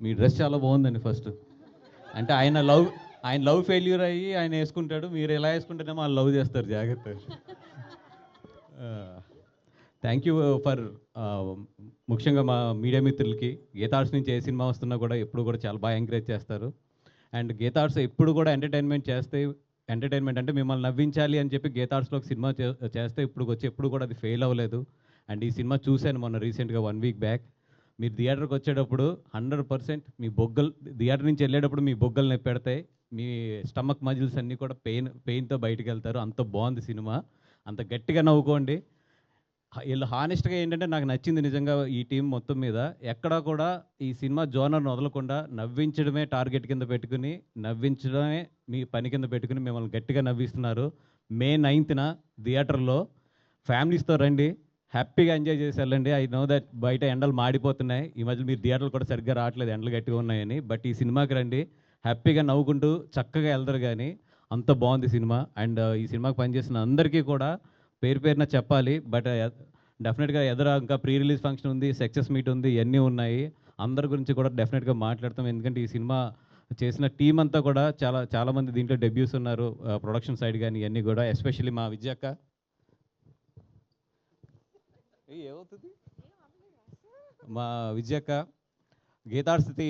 మీ dress చాలా బాగుందండి first. అంటే ఆయన లవ్ ఫెయిల్యూర్ అయ్యి ఆయన వేసుకుంటాడు, మీరు ఎలా వేసుకుంటేనేమో వాళ్ళు లవ్ చేస్తారు, జాగ్రత్త. థ్యాంక్ యూ ఫర్ ముఖ్యంగా మా మీడియా మిత్రులకి. గీతార్ట్స్ నుంచి ఏ సినిమా వస్తున్నా కూడా ఎప్పుడు కూడా చాలా బాగా ఎంకరేజ్ చేస్తారు. అండ్ గీతార్ట్స్ ఎప్పుడు కూడా ఎంటర్టైన్మెంట్ అంటే మిమ్మల్ని నవ్వించాలి అని చెప్పి గీతార్ట్స్లో ఒక సినిమా చేస్తే ఇప్పుడు వచ్చి ఎప్పుడు కూడా అది ఫెయిల్ అవ్వలేదు. అండ్ ఈ సినిమా చూశాను మొన్న రీసెంట్గా 1 వీక్ బ్యాక్. మీరు థియేటర్కి వచ్చేటప్పుడు 100% మీ బొగ్గలు, థియేటర్ నుంచి వెళ్ళేటప్పుడు మీ బొగ్గలు నొప్పి పెడతాయి, మీ స్టమక్ మజిల్స్ అన్నీ కూడా పెయిన్తో బయటికి వెళ్తారు. అంత బాగుంది సినిమా, అంత గట్టిగా నవ్వుకోండి. వీళ్ళు హానెస్ట్గా ఏంటంటే నాకు నచ్చింది నిజంగా ఈ టీం మొత్తం మీద. ఎక్కడా కూడా ఈ సినిమా జోనర్ను వదలకుండా నవ్వించడమే టార్గెట్ కింద పెట్టుకుని, నవ్వించడమే మీ పని కింద పెట్టుకుని మిమ్మల్ని గట్టిగా నవ్విస్తున్నారు. మే 9న థియేటర్లో ఫ్యామిలీస్తో రండి, హ్యాపీగా ఎంజాయ్ చేసి వెళ్ళండి. ఐ నో దట్ బయట ఎండలు మాడిపోతున్నాయి, ఈ మధ్య మీరు థియేటర్లు కూడా సరిగ్గా రావట్లేదు, ఎండలు గట్టిగా ఉన్నాయని. బట్ ఈ సినిమాకి రండి, హ్యాపీగా నవ్వుకుంటూ చక్కగా వెళ్తారు. కానీ అంత బాగుంది సినిమా. అండ్ ఈ సినిమాకి పనిచేసిన అందరికీ కూడా పేరు పేరున చెప్పాలి. బట్ డెఫినెట్గా ఇంకా ప్రీ రిలీజ్ ఫంక్షన్ ఉంది, సక్సెస్ మీట్ ఉంది, ఇవన్నీ ఉన్నాయి. అందరి గురించి కూడా డెఫినెట్గా మాట్లాడతాం. ఎందుకంటే ఈ సినిమా చేసిన టీం అంతా కూడా చాలామంది దీంట్లో డెబ్యూస్ ఉన్నారు, ప్రొడక్షన్ సైడ్ కానీ ఇవన్నీ కూడా. ఎస్పెషల్లీ మా విజయక్క, ఏమవుతుంది మా విజయక్క, గీతార్స్థితి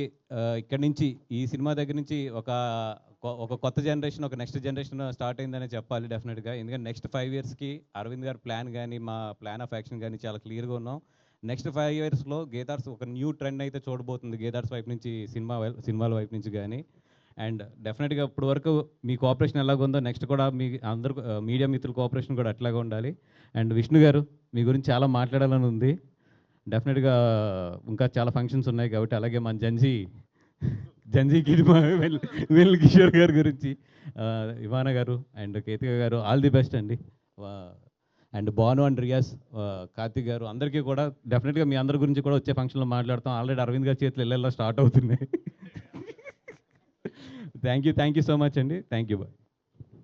ఇక్కడి నుంచి ఈ సినిమా దగ్గర నుంచి ఒక కొత్త జనరేషన్, ఒక నెక్స్ట్ జనరేషన్ స్టార్ట్ అయిందనే చెప్పాలి డెఫినెట్గా. ఎందుకంటే నెక్స్ట్ 5 ఇయర్స్కి అరవింద్ గారి ప్లాన్ కానీ మా ప్లాన్ ఆఫ్ యాక్షన్ కానీ చాలా క్లియర్గా ఉన్నాం. నెక్స్ట్ 5 ఇయర్స్లో గీతార్స్ ఒక న్యూ ట్రెండ్ అయితే చూడబోతుంది, గీతార్స్ వైపు నుంచి, సినిమాల వైపు నుంచి కానీ. అండ్ డెఫినెట్గా ఇప్పుడు వరకు మీ కోఆపరేషన్ ఎలాగుందో నెక్స్ట్ కూడా మీ అందరు మీడియా మిత్రుల కోఆపరేషన్ కూడా అట్లాగే ఉండాలి. అండ్ విష్ణు గారు, మీ గురించి చాలా మాట్లాడాలని ఉంది. డెఫినెట్గా ఇంకా చాలా ఫంక్షన్స్ ఉన్నాయి కాబట్టి. అలాగే మన జంజీ కిడ్ వెల్ కిషోర్ గారి గురించి, ఇవానా గారు అండ్ కేతిక గారు, ఆల్ ది బెస్ట్ అండి. అండ్ భాను అండ్ రియాస్, కార్తిక్ గారు, అందరికీ కూడా డెఫినెట్గా మీ అందరి గురించి కూడా వచ్చే ఫంక్షన్లో మాట్లాడతాం. ఆల్రెడీ అరవింద్ గారి చేతులు వెళ్ళేలా స్టార్ట్ అవుతున్నాయి. థ్యాంక్ యూ సో మచ్ అండి. Thank you. బాయ్.